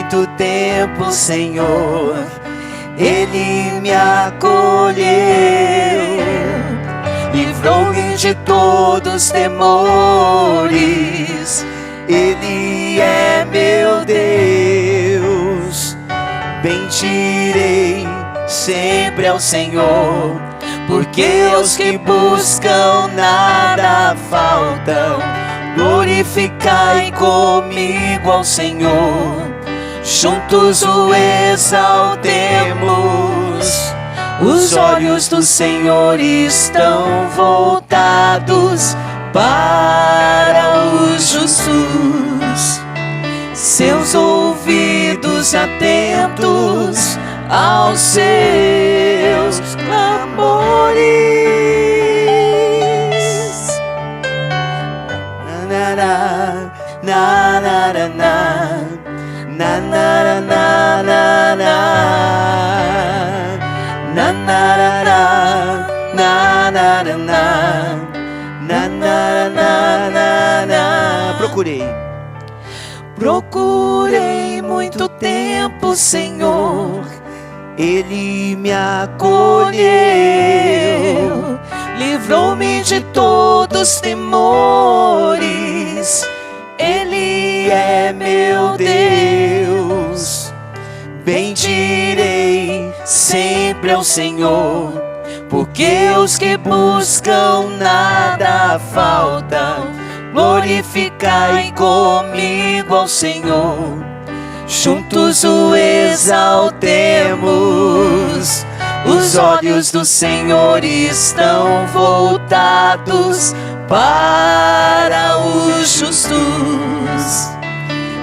muito tempo, Senhor, Ele me acolheu, livrou-me de todos os temores. Ele é meu Deus. Bendirei sempre ao Senhor, porque os que buscam nada faltam. Glorificai comigo ao Senhor, juntos o exaltemos. Os olhos do Senhor estão voltados para os justos, seus ouvidos atentos aos seus clamores. Na na na na na na na na na na na. Procurei muito tempo, Senhor, Ele me acolheu, livrou-me de todos os temores. Ele é meu Deus. Bendirei sempre ao Senhor, porque os que buscam nada faltam. Glorificai comigo ao Senhor, juntos o exaltemos. Os olhos do Senhor estão voltados para os justos,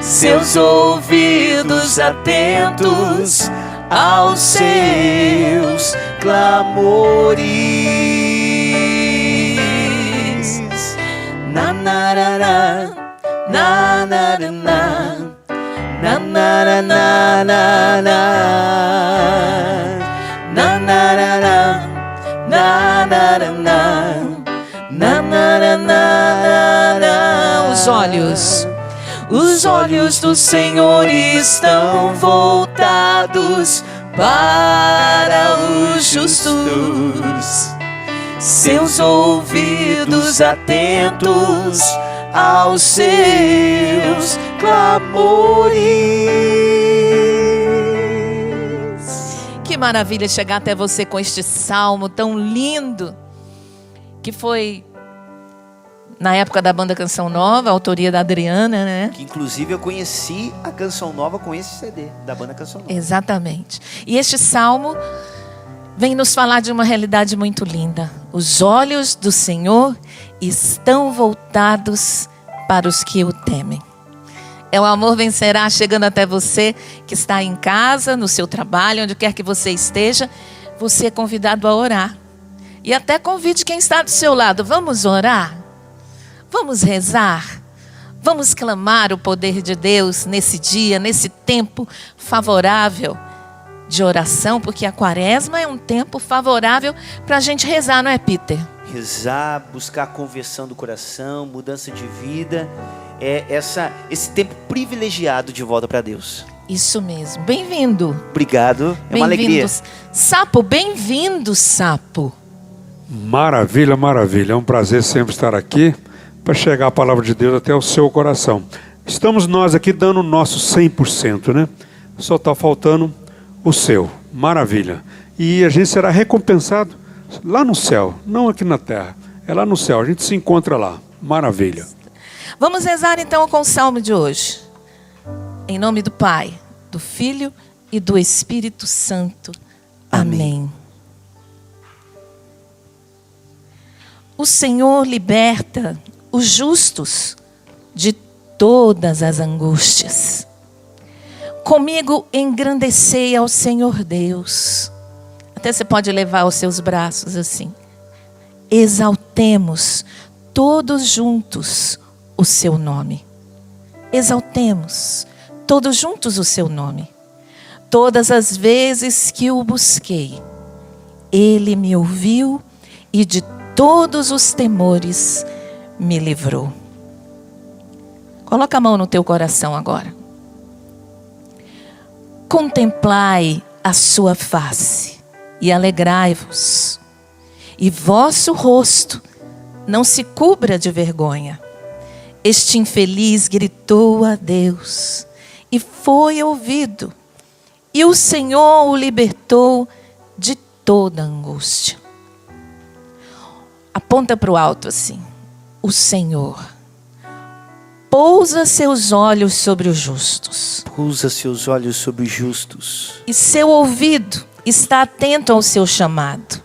seus ouvidos atentos aos seus clamores. Na na na na na na na na na na na na na. Os olhos do Senhor estão voltados para os justos, seus ouvidos atentos aos seus clamores. Que maravilha chegar até você com este salmo tão lindo, que foi na época da banda Canção Nova, a autoria da Adriana, né? Que inclusive eu conheci a Canção Nova com esse CD da banda Canção Nova. Exatamente. E este salmo vem nos falar de uma realidade muito linda. Os olhos do Senhor estão voltados para os que o temem. É o Amor Vencerá chegando até você que está em casa, no seu trabalho, onde quer que você esteja. Você é convidado a orar. E até convide quem está do seu lado. Vamos orar? Vamos rezar? Vamos clamar o poder de Deus nesse dia, nesse tempo favorável de oração, porque a quaresma é um tempo favorável para a gente rezar, não é, Peter? Rezar, buscar a conversão do coração, mudança de vida, esse tempo privilegiado de volta para Deus. Isso mesmo, bem-vindo. Obrigado, é uma alegria. Sapo, bem-vindo, Sapo. Maravilha, maravilha, é um prazer sempre estar aqui para chegar a palavra de Deus até o seu coração. Estamos nós aqui dando o nosso 100%, né? Só está faltando o seu. Maravilha. E a gente será recompensado lá no céu, não aqui na terra. É lá no céu, a gente se encontra lá. Maravilha. Vamos rezar então com o salmo de hoje. Em nome do Pai, do Filho e do Espírito Santo. Amém. O Senhor liberta os justos de todas as angústias. Comigo engrandecei ao Senhor Deus. Até você pode levar os seus braços assim. Exaltemos todos juntos o seu nome. Exaltemos todos juntos o seu nome. Todas as vezes que o busquei, Ele me ouviu e de todos os temores me livrou. Coloca a mão no teu coração agora. contemplai a sua face e alegrai-vos, e vosso rosto não se cubra de vergonha. Este infeliz gritou a Deus e foi ouvido, e o Senhor o libertou de toda angústia. Aponta para o alto assim: o Senhor pousa seus olhos sobre os justos. Pousa seus olhos sobre os justos. E seu ouvido está atento ao seu chamado.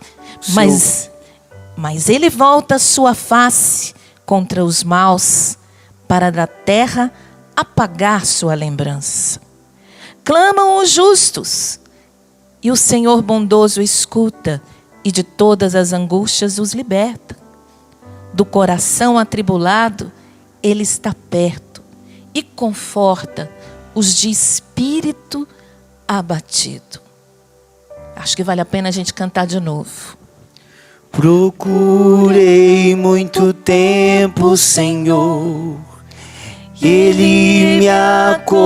Mas ele volta sua face contra os maus, para da terra apagar sua lembrança. Clamam os justos, e o Senhor bondoso escuta, e de todas as angústias os liberta. Do coração atribulado, Ele está perto e conforta os de espírito abatido. Acho que vale a pena a gente cantar de novo. Procurei muito tempo, Senhor, Ele me acolheu,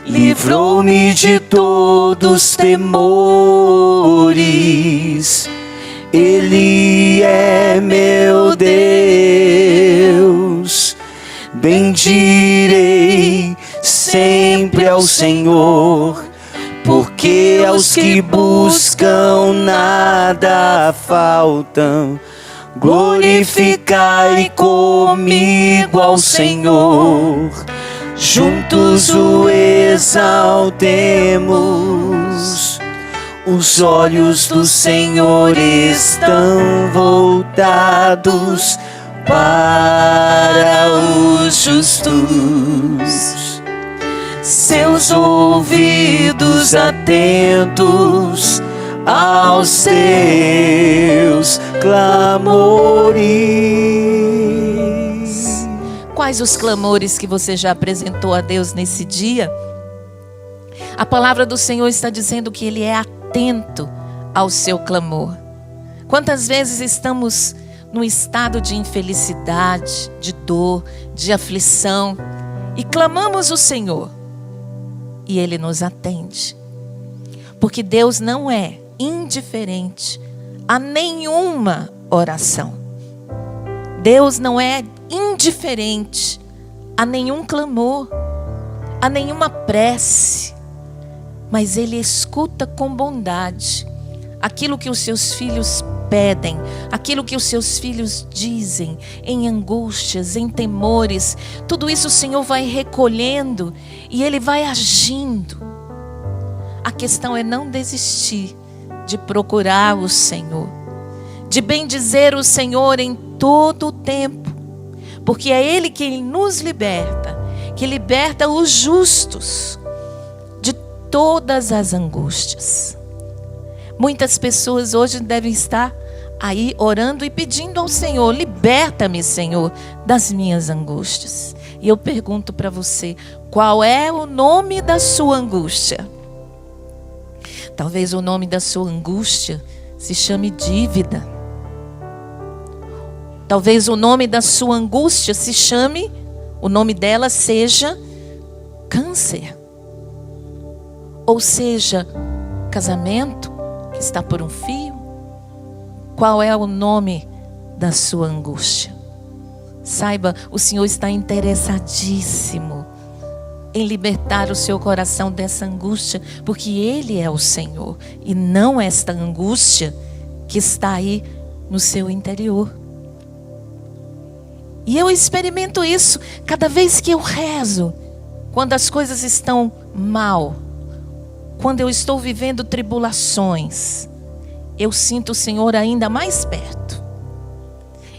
livrou-me de todos os temores. Ele é meu Deus, bendirei sempre ao Senhor, porque aos que buscam nada faltam. Glorificai comigo ao Senhor, juntos o exaltemos. Os olhos do Senhor estão voltados para os justos, seus ouvidos atentos aos seus clamores. Quais os clamores que você já apresentou a Deus nesse dia? A palavra do Senhor está dizendo que Ele é atento ao seu clamor. Quantas vezes estamos num estado de infelicidade, de dor, de aflição, e clamamos o Senhor, e Ele nos atende. Porque Deus não é indiferente a nenhuma oração. Deus não é indiferente a nenhum clamor, a nenhuma prece. Mas Ele escuta com bondade aquilo que os seus filhos pedem, aquilo que os seus filhos dizem, em angústias, em temores. Tudo isso o Senhor vai recolhendo e Ele vai agindo. A questão é não desistir de procurar o Senhor, de bendizer o Senhor em todo o tempo, porque é Ele quem nos liberta, que liberta os justos de todas as angústias. Muitas pessoas hoje devem estar aí orando e pedindo ao Senhor: liberta-me, Senhor, das minhas angústias. E eu pergunto para você, qual é o nome da sua angústia? Talvez o nome da sua angústia se chame dívida. Talvez o nome da sua angústia se chame, o nome dela seja câncer. Ou seja, casamento que está por um fio. Qual é o nome da sua angústia? Saiba, o Senhor está interessadíssimo em libertar o seu coração dessa angústia, porque Ele é o Senhor e não esta angústia que está aí no seu interior. E eu experimento isso cada vez que eu rezo, quando as coisas estão mal, quando eu estou vivendo tribulações, eu sinto o Senhor ainda mais perto.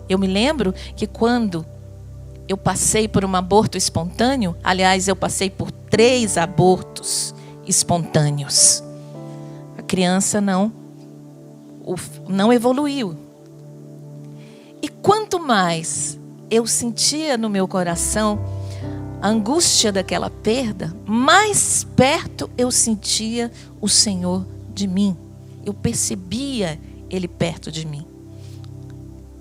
Eu me lembro que quando eu passei por um aborto espontâneo, aliás, eu passei por 3 abortos espontâneos. A criança não evoluiu. E quanto mais eu sentia no meu coração a angústia daquela perda, mais perto eu sentia o Senhor de mim. Eu percebia Ele perto de mim.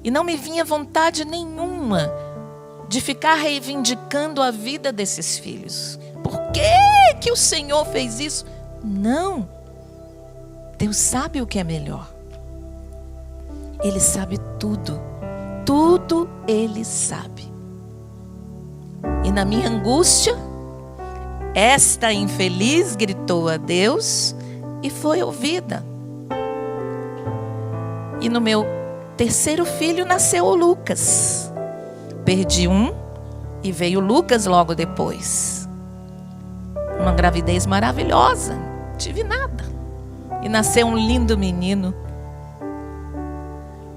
E não me vinha vontade nenhuma de ficar reivindicando a vida desses filhos. Por que o Senhor fez isso? Não. Deus sabe o que é melhor. Ele sabe tudo. Tudo Ele sabe. E na minha angústia, esta infeliz gritou a Deus e foi ouvida. E no meu terceiro filho nasceu o Lucas. Perdi um e veio Lucas logo depois. Uma gravidez maravilhosa. Não tive nada. E nasceu um lindo menino.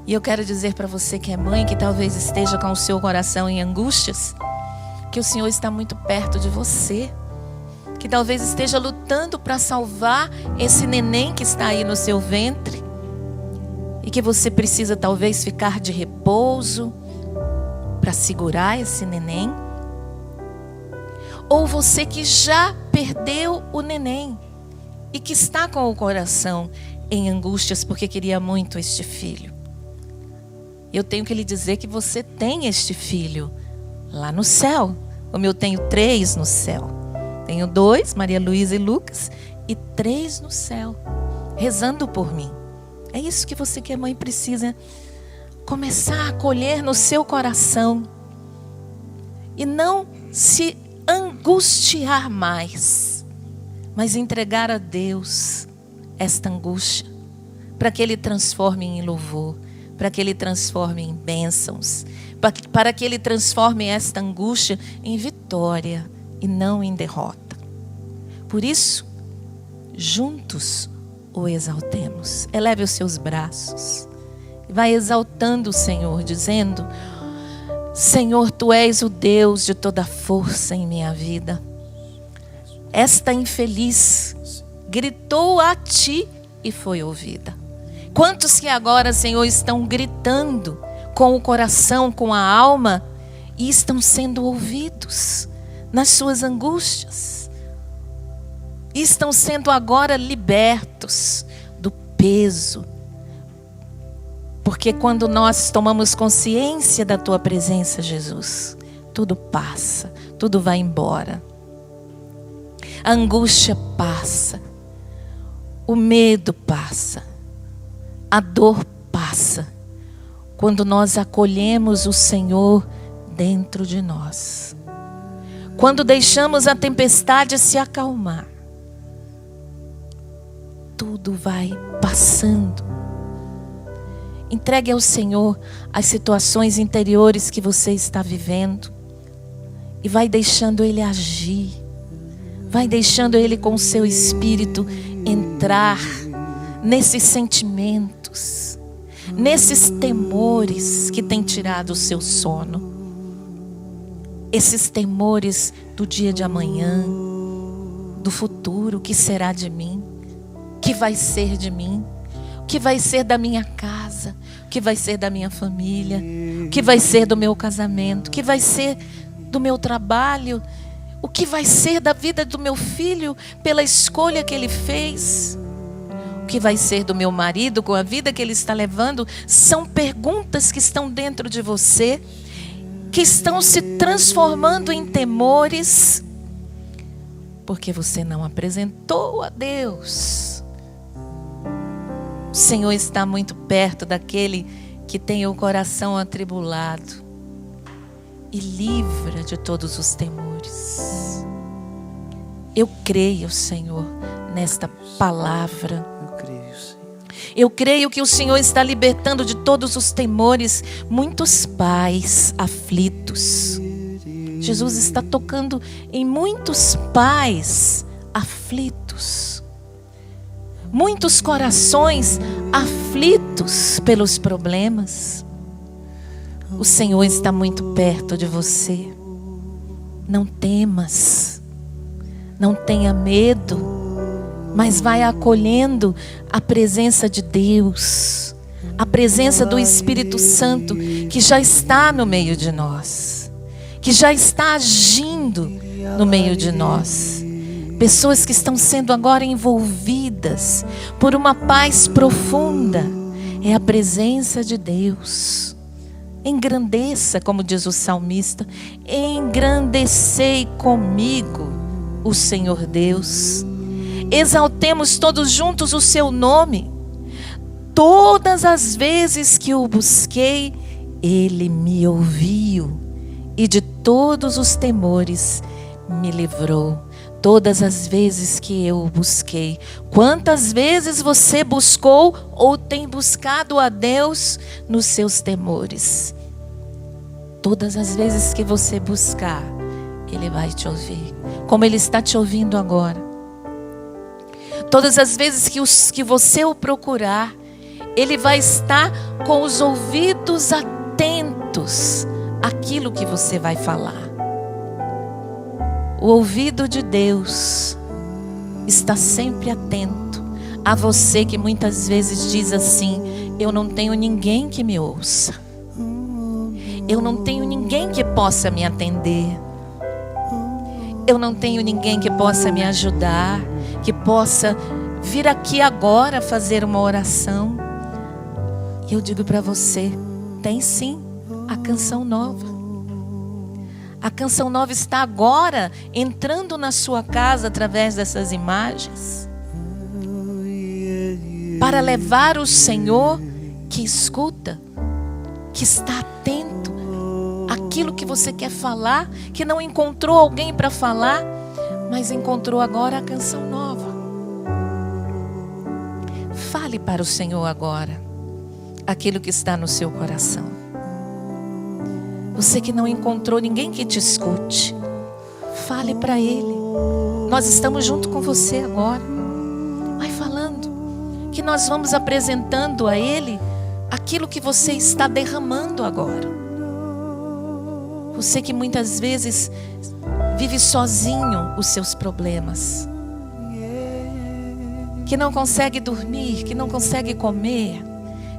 E eu quero dizer para você que é mãe, que talvez esteja com o seu coração em angústias, que o Senhor está muito perto de você. Que talvez esteja lutando para salvar esse neném que está aí no seu ventre. E que você precisa talvez ficar de repouso para segurar esse neném. Ou você que já perdeu o neném e que está com o coração em angústias porque queria muito este filho. Eu tenho que lhe dizer que você tem este filho lá no céu. Como eu tenho 3 no céu. Tenho 2, Maria Luísa e Lucas, e 3 no céu, rezando por mim. É isso que você que é mãe precisa começar a acolher no seu coração. E não se angustiar mais, mas entregar a Deus esta angústia, para que Ele transforme em louvor, para que Ele transforme em bênçãos, para que Ele transforme esta angústia em vitória e não em derrota. Por isso, juntos o exaltemos. Eleve os seus braços e vai exaltando o Senhor, dizendo: Senhor, Tu és o Deus de toda força em minha vida. Esta infeliz gritou a Ti e foi ouvida. Quantos que agora, Senhor, estão gritando com o coração, com a alma, e estão sendo ouvidos nas suas angústias, e estão sendo agora libertos do peso. Porque quando nós tomamos consciência da Tua presença, Jesus, tudo passa, tudo vai embora. A angústia passa, o medo passa, a dor passa, quando nós acolhemos o Senhor dentro de nós. Quando deixamos a tempestade se acalmar, tudo vai passando. Entregue ao Senhor as situações interiores que você está vivendo e vai deixando Ele agir. Vai deixando Ele com o seu espírito entrar nesses sentimentos, nesses temores que têm tirado o seu sono. Esses temores do dia de amanhã, do futuro, o que será de mim, o que vai ser de mim, o que vai ser da minha casa, o que vai ser da minha família, o que vai ser do meu casamento, o que vai ser do meu trabalho, o que vai ser da vida do meu filho pela escolha que ele fez, o que vai ser do meu marido com a vida que ele está levando. São perguntas que estão dentro de você, que estão se transformando em temores, porque você não apresentou a Deus. O Senhor está muito perto daquele que tem o coração atribulado e livra de todos os temores. Eu creio, Senhor, nesta palavra. Eu creio que o Senhor está libertando de todos os temores muitos pais aflitos. Jesus está tocando em muitos pais aflitos. Muitos corações aflitos pelos problemas. O Senhor está muito perto de você. Não temas. Não tenha medo. Mas vai acolhendo a presença de Deus, a presença do Espírito Santo que já está no meio de nós, que já está agindo no meio de nós. Pessoas que estão sendo agora envolvidas por uma paz profunda. É a presença de Deus. Engrandeça, como diz o salmista, engrandecei comigo o Senhor Deus. Exaltemos todos juntos o seu nome. Todas as vezes que o busquei, Ele me ouviu e de todos os temores me livrou. Todas as vezes que eu o busquei. Quantas vezes você buscou ou tem buscado a Deus nos seus temores? Todas as vezes que você buscar, Ele vai te ouvir, como Ele está te ouvindo agora. Todas as vezes que você o procurar, Ele vai estar com os ouvidos atentos àquilo que você vai falar. O ouvido de Deus está sempre atento a você que muitas vezes diz assim: eu não tenho ninguém que me ouça. Eu não tenho ninguém que possa me atender. Eu não tenho ninguém que possa me ajudar, que possa vir aqui agora fazer uma oração. E eu digo para você, tem sim a canção nova. A canção nova está agora entrando na sua casa através dessas imagens, para levar o Senhor que escuta, que está atento àquilo que você quer falar, que não encontrou alguém para falar, mas encontrou agora a canção nova. Fale para o Senhor agora aquilo que está no seu coração. Você que não encontrou ninguém que te escute, fale para Ele. Nós estamos junto com você agora. Vai falando, que nós vamos apresentando a Ele aquilo que você está derramando agora. Você que muitas vezes vive sozinho os seus problemas, que não consegue dormir, que não consegue comer,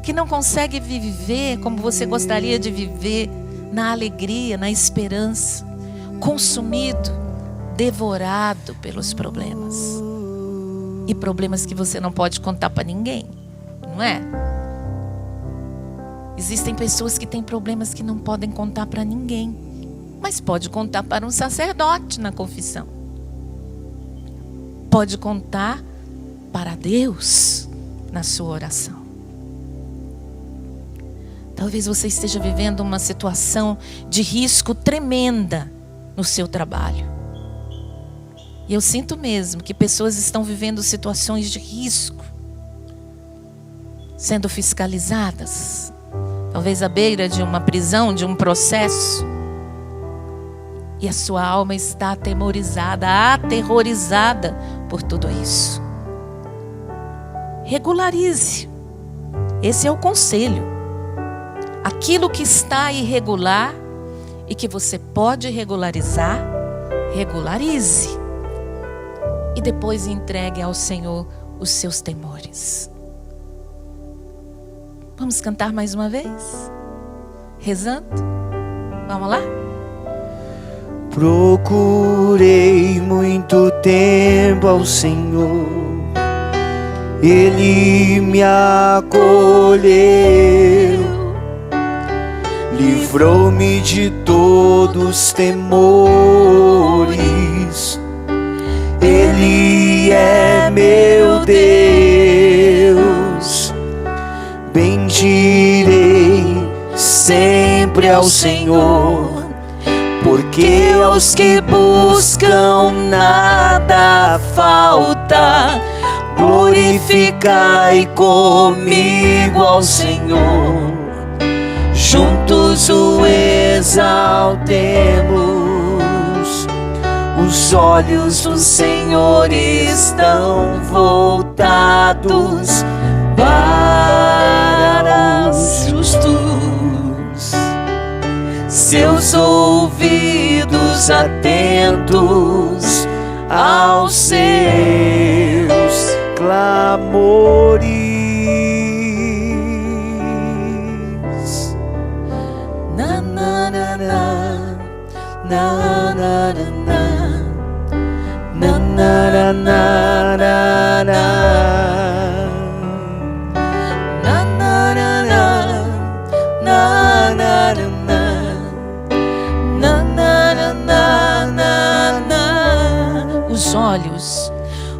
que não consegue viver como você gostaria de viver, na alegria, na esperança, consumido, devorado pelos problemas. E problemas que você não pode contar para ninguém, não é? Existem pessoas que têm problemas que não podem contar para ninguém, mas pode contar para um sacerdote na confissão. Pode contar para Deus na sua oração. Talvez você esteja vivendo uma situação de risco tremenda no seu trabalho. E eu sinto mesmo que pessoas estão vivendo situações de risco, sendo fiscalizadas, talvez à beira de uma prisão, de um processo. E a sua alma está aterrorizada por tudo isso. Regularize. Esse é o conselho. Aquilo que está irregular e que você pode regularizar, regularize. E depois entregue ao Senhor os seus temores. Vamos cantar mais uma vez? Rezando? Vamos lá? Procurei muito tempo ao Senhor, Ele me acolheu, livrou-me de todos os temores. Ele é meu Deus, bendirei sempre ao Senhor, porque aos que buscam nada falta. Glorificai comigo ao Senhor, juntos o exaltemos. Os olhos do Senhor estão voltados para os justos, seus ouvidos atentos aos seus clamores. Na na na na na na na na na na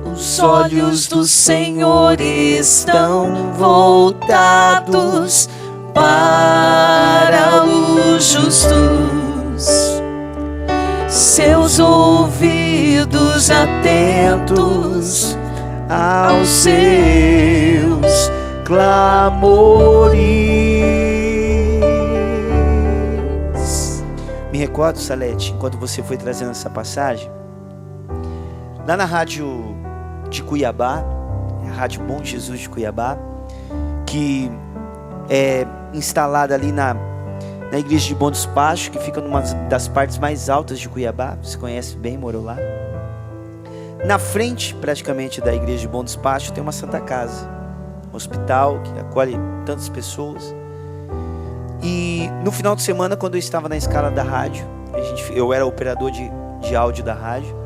Os olhos do Senhor estão voltados para os justos, seus ouvidos atentos aos seus clamores. Me recordo, Salete, enquanto você foi trazendo essa passagem, lá na rádio de Cuiabá, a Rádio Bom Jesus de Cuiabá, que é instalada ali na igreja de Bom Despacho, que fica numa das partes mais altas de Cuiabá. Você conhece bem, morou lá. Na frente, praticamente, da igreja de Bom Despacho, tem uma Santa Casa, um hospital que acolhe tantas pessoas. E no final de semana, quando eu estava na escala da rádio, eu era operador de áudio da rádio.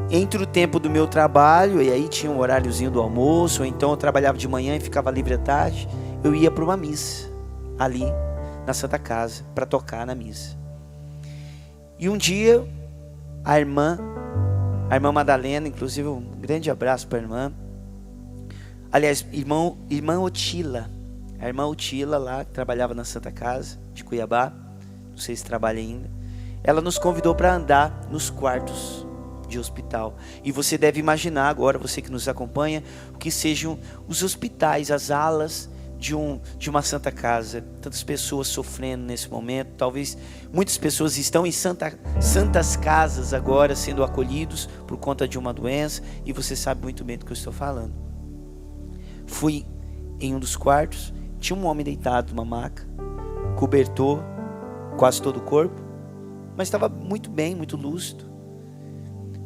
Entre o tempo do meu trabalho, e aí tinha um horáriozinho do almoço, ou então eu trabalhava de manhã e ficava livre à tarde, eu ia para uma missa, ali na Santa Casa, para tocar na missa. E um dia, a irmã Madalena, inclusive um grande abraço para a irmã, aliás, irmã Otila, a irmã Otila lá, que trabalhava na Santa Casa de Cuiabá, não sei se trabalha ainda, ela nos convidou para andar nos quartos de hospital. E você deve imaginar agora, você que nos acompanha, o que sejam os hospitais, as alas de uma Santa Casa. Tantas pessoas sofrendo nesse momento. Talvez muitas pessoas estão em santas casas agora, sendo acolhidos por conta de uma doença. E você sabe muito bem do que eu estou falando. Fui em um dos quartos, tinha um homem deitado numa maca, cobertor quase todo o corpo, mas estava muito bem, muito lúcido.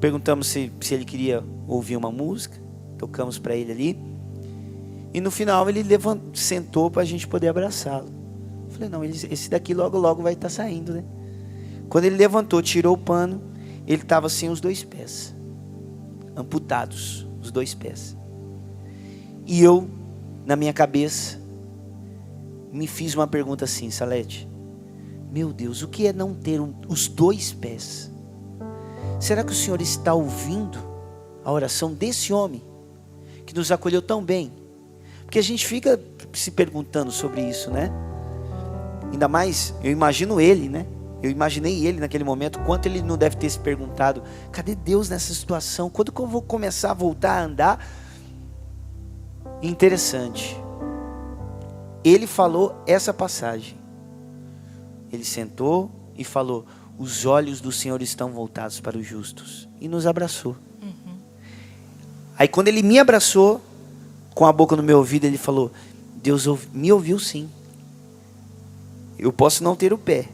Perguntamos se ele queria ouvir uma música, tocamos para ele ali, e no final ele sentou para a gente poder abraçá-lo. Falei, não, esse daqui logo vai estar saindo, né? Quando ele levantou, tirou o pano, ele estava sem os 2 pés, amputados, os 2 pés. E eu, na minha cabeça, me fiz uma pergunta assim, Salete, meu Deus, o que é não ter os 2 pés? Será que o Senhor está ouvindo a oração desse homem que nos acolheu tão bem? Porque a gente fica se perguntando sobre isso, né? Ainda mais, eu imagino ele, né? Eu imaginei ele naquele momento, quanto ele não deve ter se perguntado, cadê Deus nessa situação? Quando que eu vou começar a voltar a andar? Interessante. Ele falou essa passagem. Ele sentou e falou, os olhos do Senhor estão voltados para os justos. E nos abraçou. Aí quando ele me abraçou, com a boca no meu ouvido, ele falou, Deus me ouviu sim. Eu posso não ter o pé,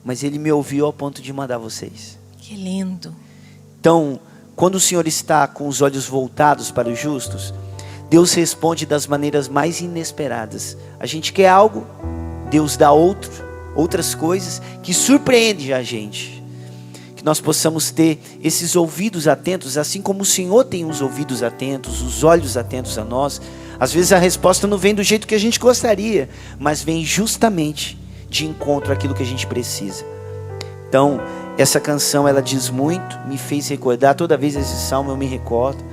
mas ele me ouviu ao ponto de mandar vocês. Que lindo. Então, quando o Senhor está com os olhos voltados para os justos, Deus responde das maneiras mais inesperadas. A gente quer algo, Deus dá outras coisas que surpreendem a gente. Que nós possamos ter esses ouvidos atentos, assim como o Senhor tem os ouvidos atentos, os olhos atentos a nós. Às vezes a resposta não vem do jeito que a gente gostaria, mas vem justamente de encontro àquilo que a gente precisa. Então, essa canção, ela diz muito, me fez recordar, toda vez esse salmo eu me recordo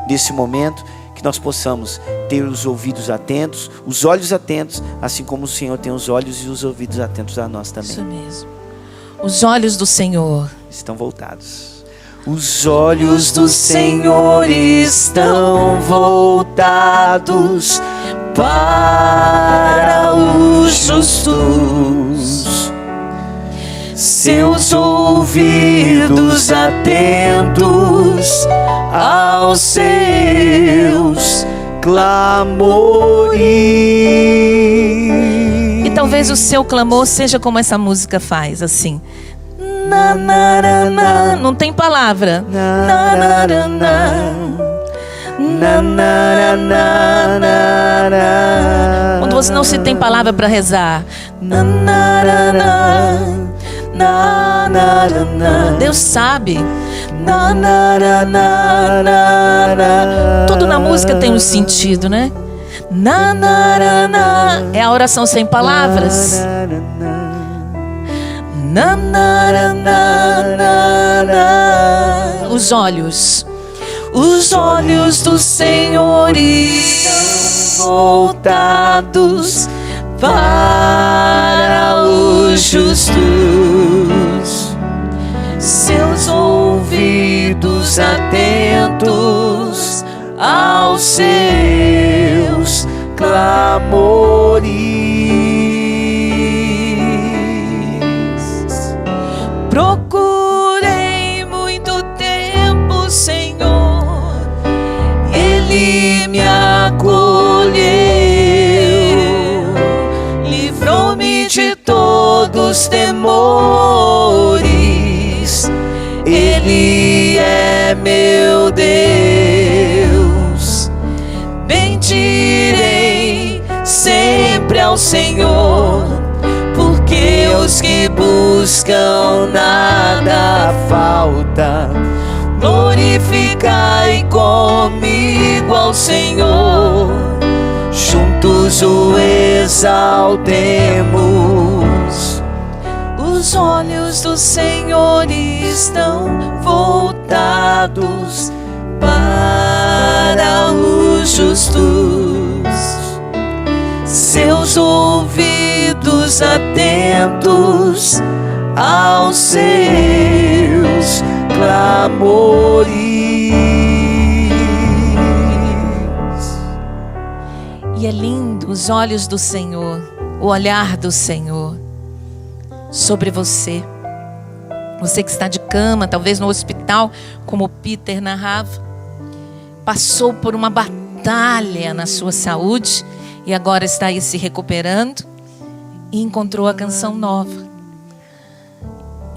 desse momento, que nós possamos ter os ouvidos atentos, os olhos atentos, assim como o Senhor tem os olhos e os ouvidos atentos a nós também. Isso mesmo. Os olhos do Senhor estão voltados. Os olhos do Senhor estão voltados para os justos, seus ouvidos atentos aos seus clamores. E talvez o seu clamor seja como essa música faz, assim. Na, na, na, na. Não tem palavra. Na, na, na, na. Na, na, na, na, na. Quando você não se tem palavra para rezar. Na, na, na, na. Na, na, na, na. Deus sabe. Na, na, na, na, na, na. Tudo na música tem um sentido, né? Na, na, na, na. É a oração sem palavras. Na, na, na, na, na, na. os olhos. Os olhos do Senhor estão voltados para os justos, seus ouvidos atentos aos seus clamores. Procurei muito tempo, Senhor, Ele me acolheu, livrou-me de todos os temores. Ele é meu Deus. Bendirei sempre ao Senhor, porque os que buscam nada falta. Glorificai comigo ao Senhor, juntos o exaltemos. Os olhos do Senhor estão voltados para os justos, seus ouvidos atentos aos seus clamores. E é lindo os olhos do Senhor, o olhar do Senhor sobre você. Você que está de cama, talvez no hospital, como Peter narrava, passou por uma batalha na sua saúde e agora está aí se recuperando e encontrou a canção nova.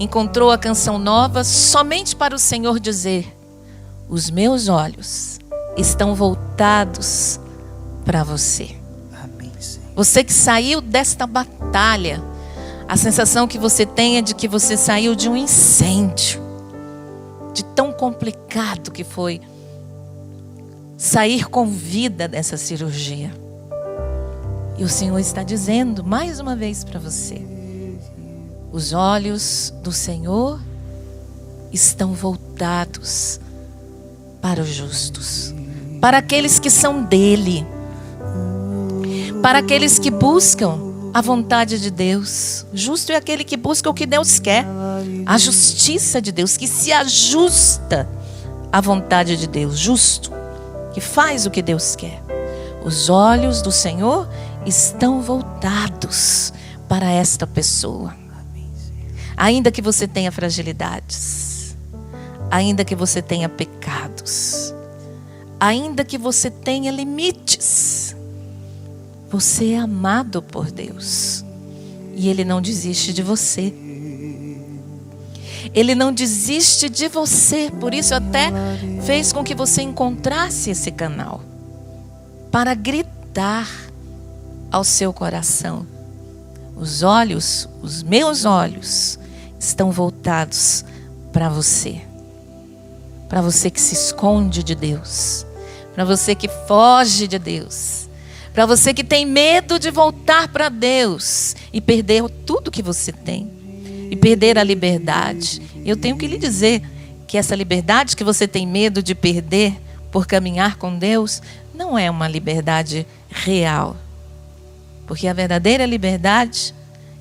Encontrou a canção nova somente para o Senhor dizer: os meus olhos estão voltados para você. Amém, Senhor. Você que saiu desta batalha, a sensação que você tem é de que você saiu de um incêndio, de tão complicado que foi sair com vida dessa cirurgia. E o Senhor está dizendo mais uma vez para você: os olhos do Senhor estão voltados para os justos, para aqueles que são dele, para aqueles que buscam a vontade de Deus. Justo é aquele que busca o que Deus quer, a justiça de Deus, que se ajusta à vontade de Deus. Justo, que faz o que Deus quer. Os olhos do Senhor estão voltados para esta pessoa. Ainda que você tenha fragilidades, ainda que você tenha pecados, ainda que você tenha limites, você é amado por Deus e Ele não desiste de você. Ele não desiste de você. Por isso até fez com que você encontrasse esse canal para gritar ao seu coração: os olhos, os meus olhos estão voltados para você. Para você que se esconde de Deus, para você que foge de Deus, para você que tem medo de voltar para Deus e perder tudo que você tem, e perder a liberdade. Eu tenho que lhe dizer que essa liberdade que você tem medo de perder por caminhar com Deus não é uma liberdade real. Porque a verdadeira liberdade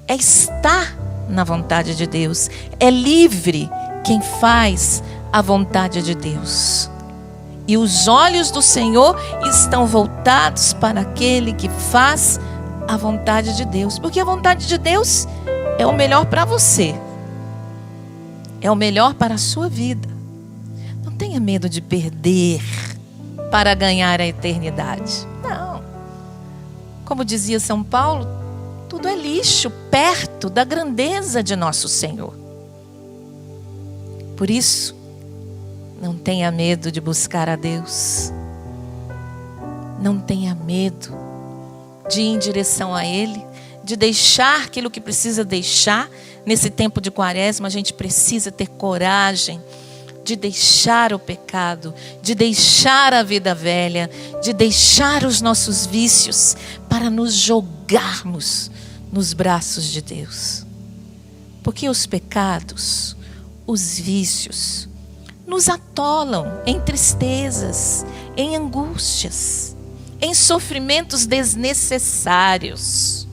é estar na vontade de Deus. É livre quem faz a vontade de Deus. E os olhos do Senhor estão voltados para aquele que faz a vontade de Deus. Porque a vontade de Deus é o melhor para você. É o melhor para a sua vida. Não tenha medo de perder para ganhar a eternidade. Não. Como dizia São Paulo, tudo é lixo perto da grandeza de nosso Senhor. Por isso, não tenha medo de buscar a Deus. Não tenha medo de ir em direção a Ele, de deixar aquilo que precisa deixar. Nesse tempo de quaresma, a gente precisa ter coragem de deixar o pecado, de deixar a vida velha, de deixar os nossos vícios para nos jogarmos nos braços de Deus. Porque os pecados, os vícios, nos atolam em tristezas, em angústias, em sofrimentos desnecessários.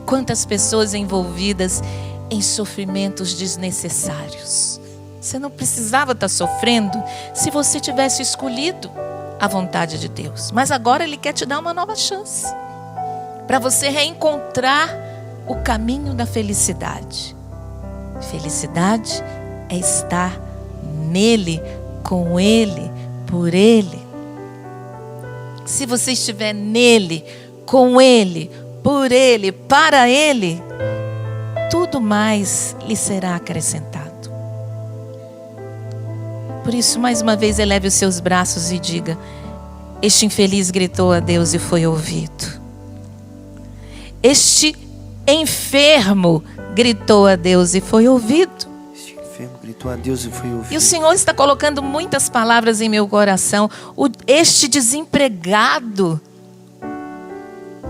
Quantas pessoas envolvidas em sofrimentos desnecessários. Você não precisava estar sofrendo se você tivesse escolhido a vontade de Deus. Mas agora Ele quer te dar uma nova chance, para você reencontrar o caminho da felicidade. Felicidade é estar nele, com Ele, por Ele. Se você estiver nele, com Ele, por Ele, para Ele, tudo mais lhe será acrescentado. Por isso, mais uma vez, eleve os seus braços e diga: este infeliz gritou a Deus e foi ouvido. Este enfermo gritou a Deus e foi ouvido. Este enfermo gritou a Deus e foi ouvido. E o Senhor está colocando muitas palavras em meu coração. Este desempregado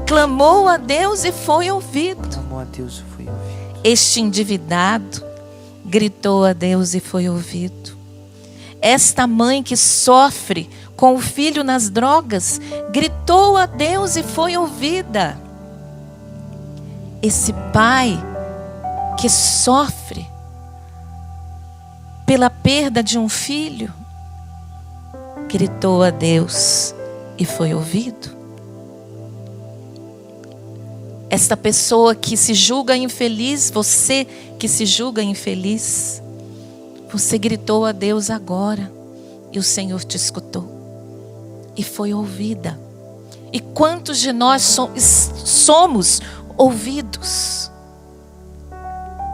clamou a Deus e foi ouvido. Clamou a Deus e foi ouvido. Este endividado gritou a Deus e foi ouvido. Esta mãe que sofre com o filho nas drogas gritou a Deus e foi ouvida. Esse pai que sofre pela perda de um filho gritou a Deus e foi ouvido. Esta pessoa que se julga infeliz, você que se julga infeliz, você gritou a Deus agora e o Senhor te escutou e foi ouvida. E quantos de nós somos ouvidos?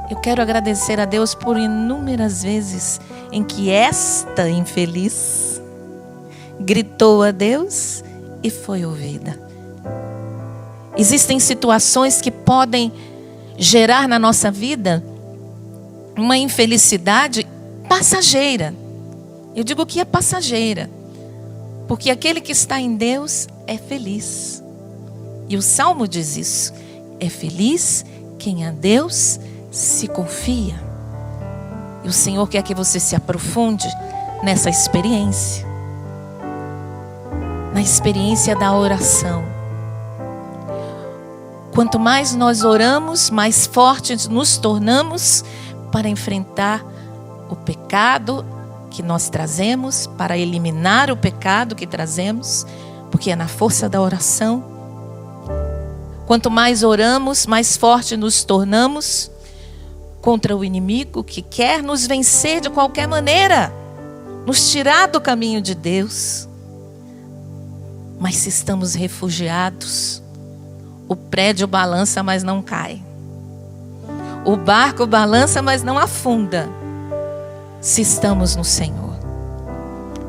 Eu quero agradecer a Deus por inúmeras vezes em que esta infeliz gritou a Deus e foi ouvida. Existem situações que podem gerar na nossa vida uma infelicidade passageira. Eu digo que é passageira, porque aquele que está em Deus é feliz. E o Salmo diz isso: é feliz quem a Deus se confia. E o Senhor quer que você se aprofunde nessa experiência, na experiência da oração. Quanto mais nós oramos, mais fortes nos tornamos para enfrentar o pecado que nós trazemos, para eliminar o pecado que trazemos, porque é na força da oração. Quanto mais oramos, mais forte nos tornamos contra o inimigo que quer nos vencer de qualquer maneira, nos tirar do caminho de Deus. Mas se estamos refugiados, o prédio balança, mas não cai. O barco balança, mas não afunda. Se estamos no Senhor.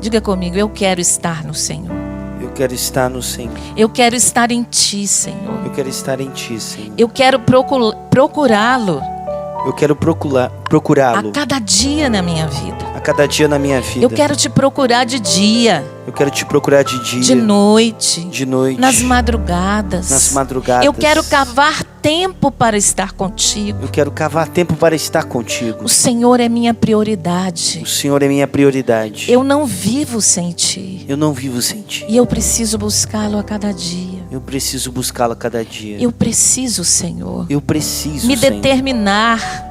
Diga comigo: eu quero estar no Senhor. Eu quero estar no Senhor. Eu quero estar em Ti, Senhor. Eu quero estar em Ti, Senhor. Eu quero procurá-lo. Eu quero procurá-lo a cada dia na minha vida. a cada dia na minha vida. Eu quero te procurar de dia. Eu quero te procurar de dia, de noite, nas madrugadas. Eu quero cavar tempo para estar contigo. Eu quero cavar tempo para estar contigo. O Senhor é minha prioridade. O Senhor é minha prioridade. Eu não vivo sem Ti. Eu não vivo sem Ti. E eu preciso buscá-lo a cada dia. Eu preciso buscá-lo a cada dia. Eu preciso, Senhor. Eu preciso, me Senhor, determinar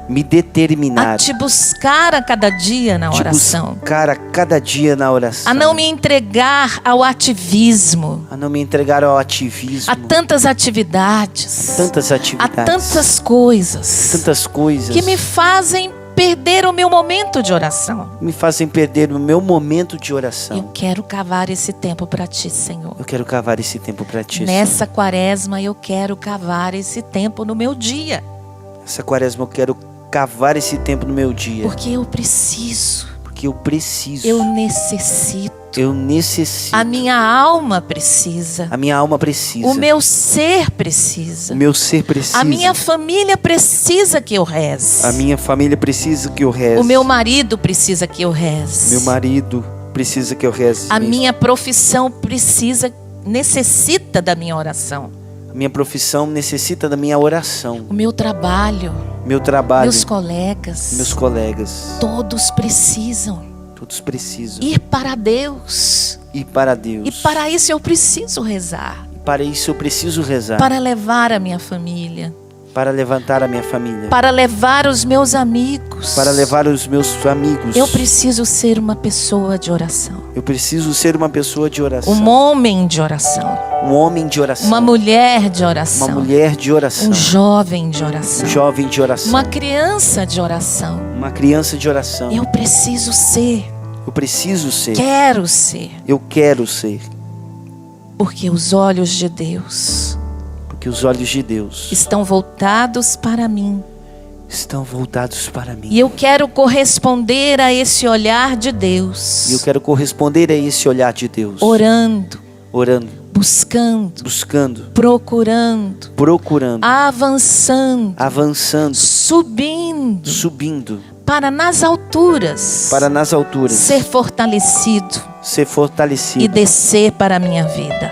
a te buscar a cada dia na oração. Buscar a cada dia na oração. A não me entregar ao ativismo. A não me entregar ao ativismo. A tantas atividades. A tantas coisas. Que me fazem perder o meu momento de oração. Me fazem perder o meu momento de oração. Eu quero cavar esse tempo para Ti, Senhor. Eu quero cavar esse tempo para Ti, Nessa Senhor. quaresma eu quero cavar esse tempo no meu dia. Essa quaresma eu quero cavar esse tempo no meu dia. Porque eu preciso. Eu necessito. A minha alma precisa. O meu ser precisa. precisa. A minha família precisa que eu reze. O meu marido precisa que eu reze. A minha profissão necessita da minha oração. A minha profissão necessita da minha oração. O meu trabalho. Meus colegas. Meus colegas. Todos precisam. Todos precisam ir para Deus. ir para Deus. E para isso eu preciso rezar. Para isso eu preciso rezar. Para levar a minha família. Para levantar a minha família. Para levar os meus amigos. Para levar os meus amigos. Eu preciso ser uma pessoa de oração. Eu preciso ser uma pessoa de oração. Um homem de oração. Um homem de oração. Uma mulher de oração. Uma mulher de oração. Um jovem de oração. Um jovem de oração. Uma criança de oração. Uma criança de oração. Eu preciso ser. Eu preciso ser. Quero ser. Eu quero ser. Porque os olhos de Deus Porque os olhos de Deus estão voltados para mim. estão voltados para mim. E eu quero corresponder a esse olhar de Deus. E eu quero corresponder a esse olhar de Deus. Orando, Orando, buscando, buscando, procurando, procurando, avançando, avançando, subindo subindo para nas alturas para nas alturas ser fortalecido ser fortalecido e descer para a minha vida.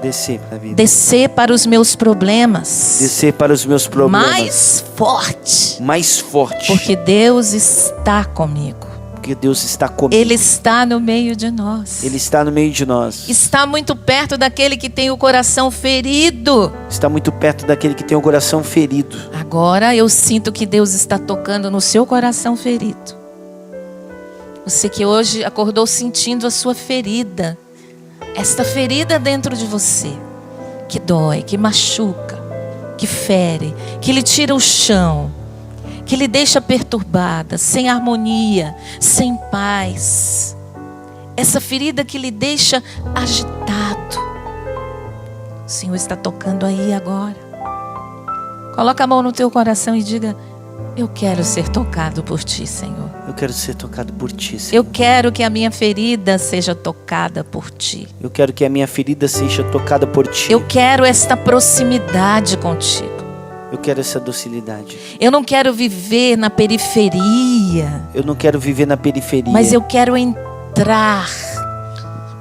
descer para a vida. Descer para os meus problemas. Descer para os meus problemas. Mais forte. Mais forte. Porque Deus está comigo. Porque Deus está comigo. Ele está no meio de nós. Ele está no meio de nós. Está muito perto daquele que tem o coração ferido. Está muito perto daquele que tem o coração ferido. Agora eu sinto que Deus está tocando no seu coração ferido. Você que hoje acordou sentindo a sua ferida. Esta ferida dentro de você, que dói, que machuca, que fere, que lhe tira o chão, que lhe deixa perturbada, sem harmonia, sem paz. Essa ferida que lhe deixa agitado. O Senhor está tocando aí agora. Coloca a mão no teu coração e diga: eu quero ser tocado por ti, Senhor. Eu quero ser tocado por ti, Senhor. Eu quero que a minha ferida seja tocada por ti. Eu quero que a minha ferida seja tocada por ti. Eu quero esta proximidade contigo. Eu quero essa docilidade. Eu não quero viver na periferia, Eu não quero viver na periferia. mas eu quero entrar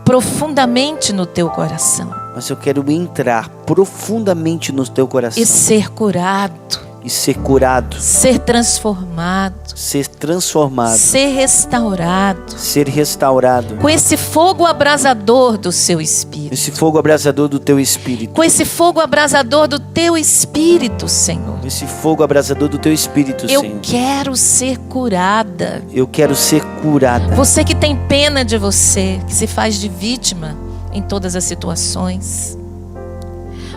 profundamente no teu coração Mas eu quero entrar profundamente no teu coração. e ser curado, E ser curado. ser transformado, Ser transformado. ser restaurado Ser restaurado. com esse fogo abrasador do seu espírito. Esse fogo abrasador do teu espírito. Com esse fogo abrasador do teu espírito, Senhor. Esse fogo abrasador do teu espírito, Eu Senhor. quero ser curada. Eu quero ser curada. Você que tem pena de você, que se faz de vítima em todas as situações.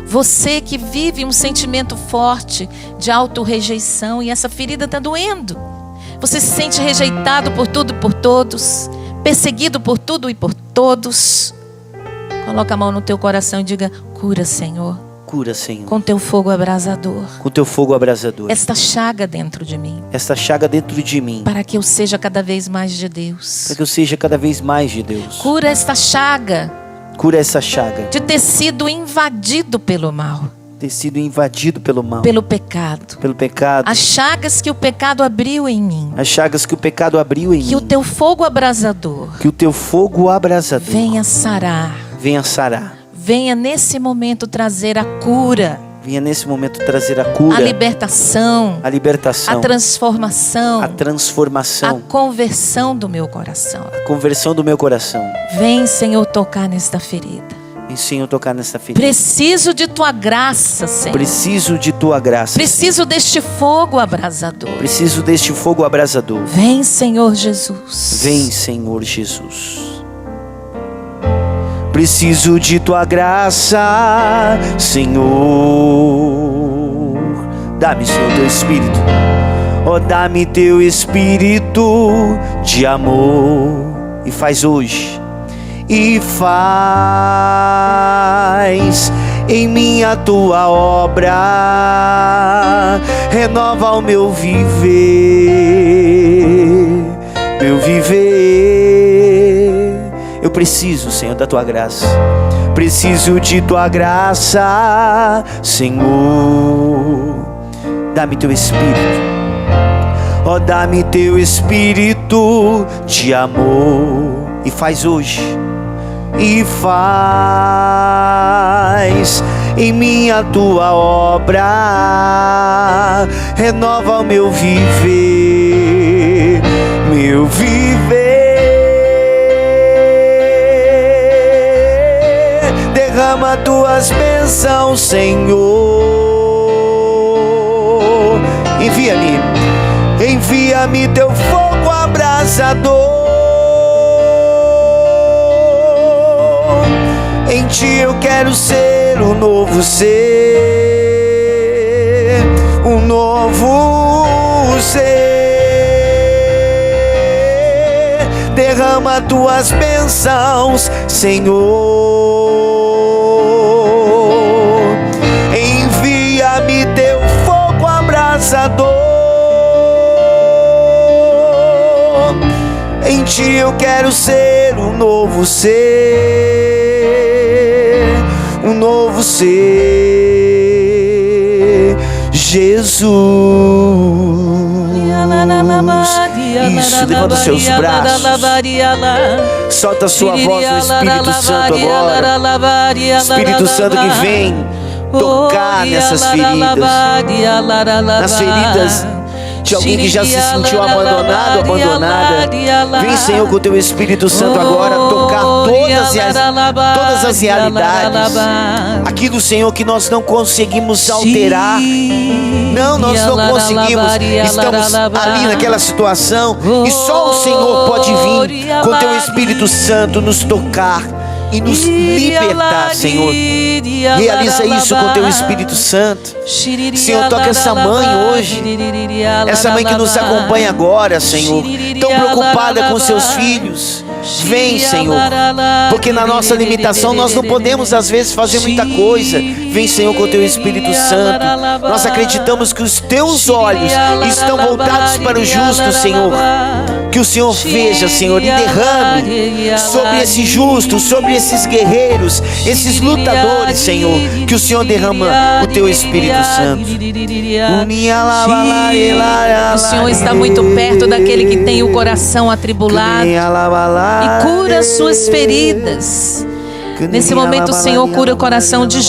Você que vive um sentimento forte de autorrejeição e essa ferida está doendo. Você se sente rejeitado por tudo e por todos, perseguido por tudo e por todos. Coloca a mão no teu coração e diga: cura, Senhor, Cura, Senhor. com teu fogo abrasador. Com teu fogo abrasador. Esta chaga dentro de mim, Esta chaga dentro de mim. para que eu seja cada vez mais de Deus. Para que eu seja cada vez mais de Deus. Cura esta chaga Cura essa chaga. de ter sido invadido pelo mal, Ter sido invadido pelo mal. pelo pecado. Pelo pecado. As chagas que o pecado abriu em mim. As chagas que o pecado abriu em Que o mim. teu fogo abrasador Que o teu fogo abrasador venha sarar. venha sarar. Venha nesse momento trazer a cura, Venha nesse momento trazer a cura. a libertação, A libertação. a transformação, A transformação. a conversão do meu coração. A conversão do meu coração. Vem, Senhor, tocar nesta ferida. E Senhor, tocar nessa ferida. Preciso de tua graça, Senhor. Preciso de tua graça. Preciso deste fogo abrasador. Preciso deste fogo abrasador. Vem, Senhor Jesus. Vem, Senhor Jesus. Preciso de tua graça, Senhor. Dá-me, Senhor, teu espírito. Oh, dá-me teu espírito de amor. E faz hoje. E faz em mim a tua obra. Renova o meu viver. Meu viver. Eu preciso, Senhor, da tua graça. Preciso de tua graça, Senhor. Dá-me teu espírito. Oh, dá-me teu espírito de amor. E faz hoje. E faz em mim a tua obra. Renova o meu viver. Meu viver. derrama tuas bênçãos, Senhor. Envia-me, envia-me teu fogo abrasador. Em ti eu quero ser um novo ser, um novo ser. Derrama tuas bênçãos, Senhor. Envia-me teu fogo abrasador. Em ti eu quero ser um novo ser, um novo ser, Jesus. Isso, levanta os seus braços, solta a sua voz no Espírito Santo agora. Espírito Santo que vem tocar nessas feridas, nas feridas de alguém que já se sentiu abandonado, abandonada. Vem, Senhor, com o teu Espírito Santo agora tocar todas as realidades. Aquilo, Senhor, que nós não conseguimos alterar. Não, nós não conseguimos. Estamos ali naquela situação e só o Senhor pode vir com o teu Espírito Santo nos tocar e nos libertar, Senhor. Realiza isso com o teu Espírito Santo. Senhor, toca essa mãe hoje, essa mãe que nos acompanha agora, Senhor, tão preocupada com seus filhos. Vem, Senhor, porque na nossa limitação nós não podemos às vezes fazer muita coisa. Vem, Senhor, com o teu Espírito Santo. Nós acreditamos que os teus olhos estão voltados para o justo, Senhor. Que o Senhor veja, Senhor, e derrame sobre esse justo, sobre esses guerreiros, esses lutadores, Senhor. Que o Senhor derrama o teu Espírito Santo. O Senhor está muito perto daquele que tem o coração atribulado e cura suas feridas. Nesse momento o Senhor cura o coração de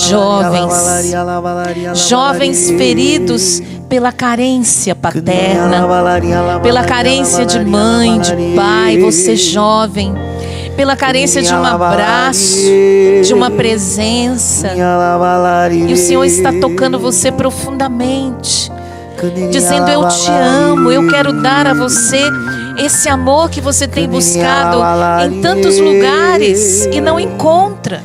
jovens feridos pela carência paterna, pela carência de mãe, de pai, você jovem, pela carência de um abraço, de uma presença. E o Senhor está tocando você profundamente, dizendo: eu te amo, eu quero dar a você esse amor que você tem buscado em tantos lugares e não encontra.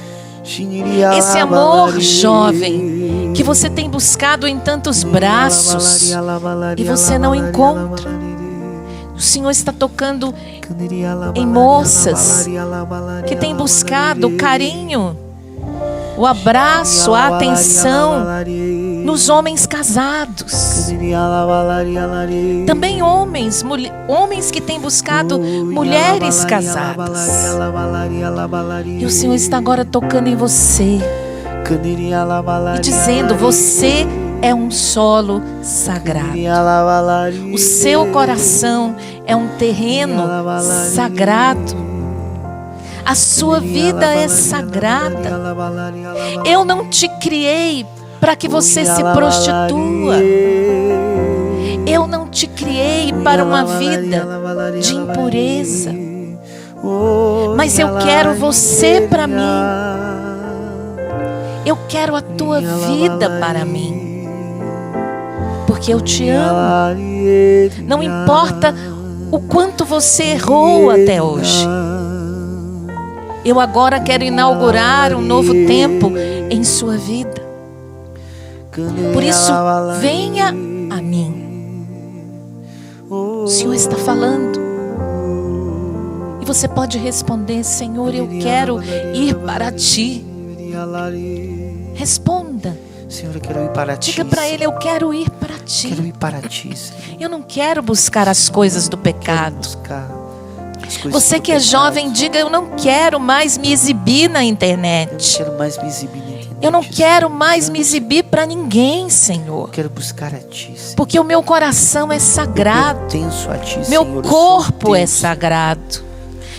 Esse amor, jovem, que você tem buscado em tantos braços e você não encontra. O Senhor está tocando em moças que têm buscado o carinho, o abraço, a atenção nos homens casados. Também homens que têm buscado mulheres casadas. E o Senhor está agora tocando em você e dizendo: você é um solo sagrado. O seu coração é um terreno sagrado. A sua vida é sagrada. Eu não te criei para que você se prostitua. Eu não te criei para uma vida de impureza. Mas eu quero você para mim. Eu quero a tua vida para mim. Porque eu te amo. Não importa o quanto você errou até hoje. Eu agora quero inaugurar um novo tempo em sua vida. Por isso, venha a mim. O Senhor está falando. E você pode responder: Senhor, eu quero ir para ti. Responda. Senhor, eu quero ir para ti. Diga para Ele: eu quero ir para ti. Quero ir para ti, Senhor. Eu não quero buscar as coisas do pecado. Você que é jovem, diga: eu não quero mais me exibir na internet. Eu não quero mais me exibir na internet. Eu não quero mais me exibir para ninguém, Senhor. Eu quero buscar a ti, Senhor. Porque o meu coração é sagrado. Eu pertenço a ti, meu Senhor. corpo é sagrado.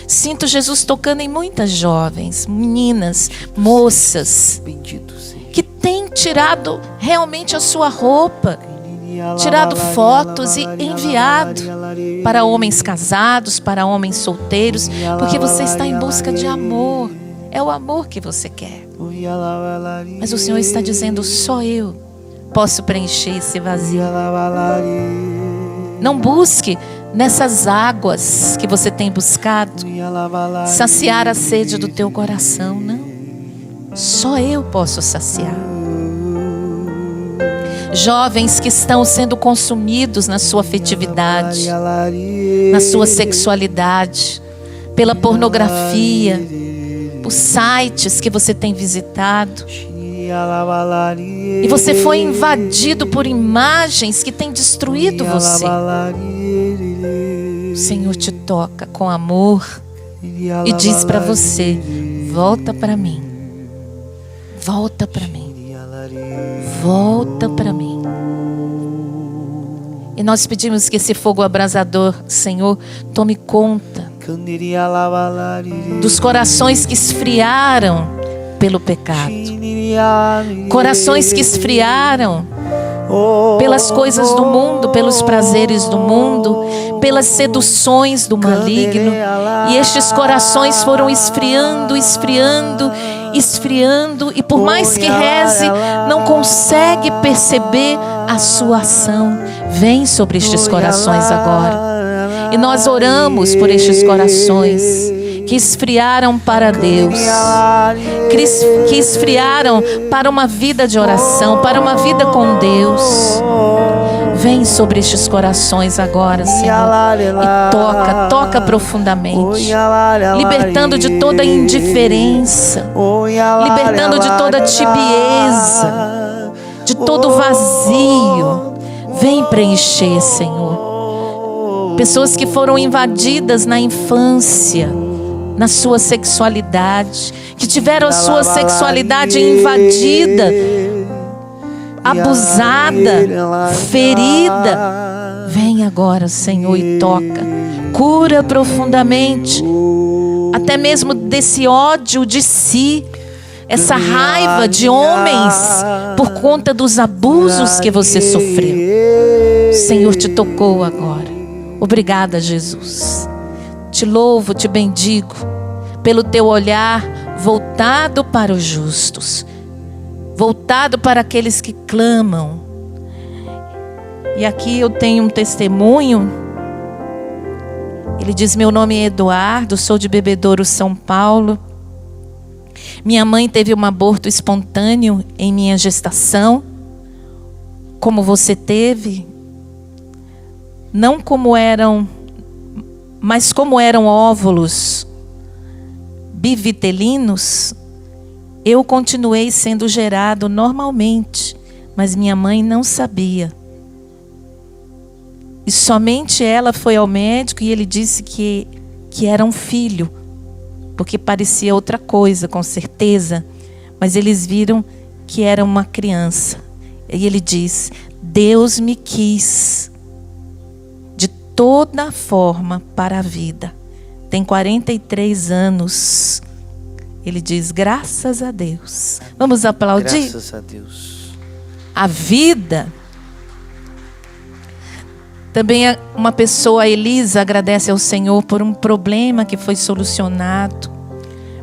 Sinto Jesus tocando em muitas jovens, meninas, moças, bendito, Senhor, que têm tirado realmente a sua roupa, tirado fotos e enviado para homens casados, para homens solteiros, porque você está em busca de amor. É o amor que você quer. Mas o Senhor está dizendo: só eu posso preencher esse vazio. Não busque nessas águas que você tem buscado saciar a sede do teu coração, não. Só eu posso saciar. Jovens que estão sendo consumidos na sua afetividade, na sua sexualidade, pela pornografia, por sites que você tem visitado, e você foi invadido por imagens que têm destruído você. O Senhor te toca com amor e diz para você: volta para mim, volta para mim, volta para mim. E nós pedimos que esse fogo abrasador, Senhor, tome conta dos corações que esfriaram pelo pecado, corações que esfriaram pelas coisas do mundo, pelos prazeres do mundo, pelas seduções do maligno. E estes corações foram esfriando, esfriando, esfriando, e por mais que reze, não consegue perceber a sua ação. Vem sobre estes corações agora. E nós oramos por estes corações que esfriaram para Deus, que esfriaram para uma vida de oração, para uma vida com Deus. Vem sobre estes corações agora, Senhor, e toca profundamente, libertando de toda indiferença, libertando de toda tibieza, de todo vazio. Vem preencher, Senhor. Pessoas que foram invadidas na infância, na sua sexualidade, que tiveram a sua sexualidade invadida, abusada, ferida. Vem agora, Senhor, e toca. Cura profundamente, até mesmo desse ódio de si, essa raiva de homens por conta dos abusos que você sofreu. O Senhor te tocou agora. Obrigada, Jesus. Te louvo, te bendigo pelo teu olhar voltado para os justos, voltado para aqueles que clamam. E aqui eu tenho um testemunho. Ele diz: meu nome é Eduardo, sou de Bebedouro, São Paulo. Minha mãe teve um aborto espontâneo em minha gestação, como você teve. Não como eram, mas como eram óvulos bivitelinos, eu continuei sendo gerado normalmente, mas minha mãe não sabia. E somente ela foi ao médico e ele disse que era um filho, porque parecia outra coisa, com certeza, mas eles viram que era uma criança. E ele diz: Deus me quis de toda forma para a vida. Tem 43 anos. Ele diz: graças a Deus. Vamos aplaudir? Graças a Deus. A vida. Também uma pessoa, a Elisa, agradece ao Senhor por um problema que foi solucionado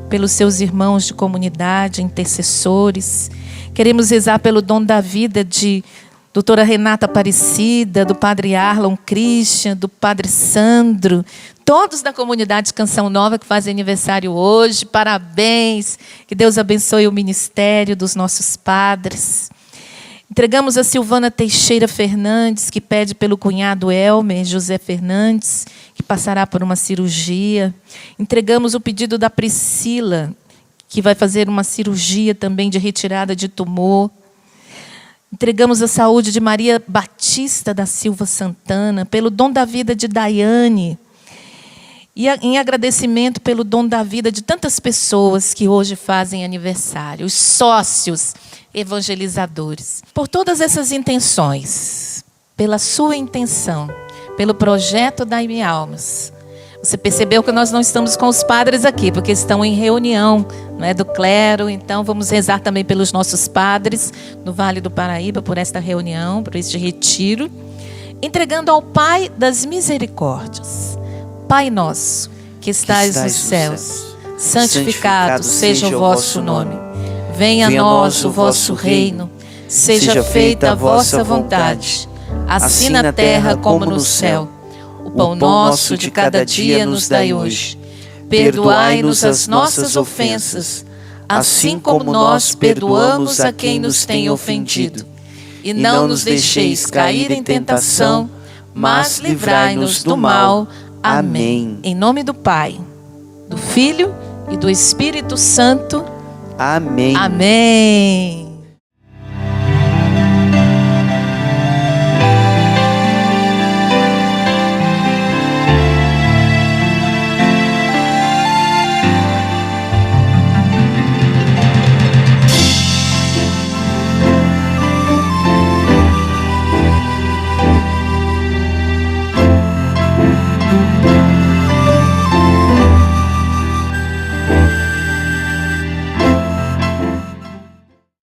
pelos seus irmãos de comunidade, intercessores. Queremos rezar pelo dom da vida de doutora Renata Aparecida, do padre Arlon Christian, do padre Sandro, todos da comunidade Canção Nova que fazem aniversário hoje. Parabéns, que Deus abençoe o ministério dos nossos padres. Entregamos a Silvana Teixeira Fernandes, que pede pelo cunhado Elmer José Fernandes, que passará por uma cirurgia. Entregamos o pedido da Priscila, que vai fazer uma cirurgia também de retirada de tumor. Entregamos a saúde de Maria Batista da Silva Santana, pelo dom da vida de Daiane. E em agradecimento pelo dom da vida de tantas pessoas que hoje fazem aniversário, os sócios evangelizadores. Por todas essas intenções, pela sua intenção, pelo projeto Dai-me Almas. Você percebeu que nós não estamos com os padres aqui, porque estão em reunião, não é, do clero. Então vamos rezar também pelos nossos padres no Vale do Paraíba, por esta reunião, por este retiro. Entregando ao Pai das Misericórdias. Pai nosso, que estais nos céus, santificado seja o vosso nome. Venha a nós o vosso reino. Seja feita a vossa vontade, assim na terra como no céu. O pão nosso de cada dia nos dai hoje. Perdoai-nos as nossas ofensas, assim como nós perdoamos a quem nos tem ofendido. E não nos deixeis cair em tentação, mas livrai-nos do mal. Amém. Em nome do Pai, do Filho e do Espírito Santo. Amém. Amém.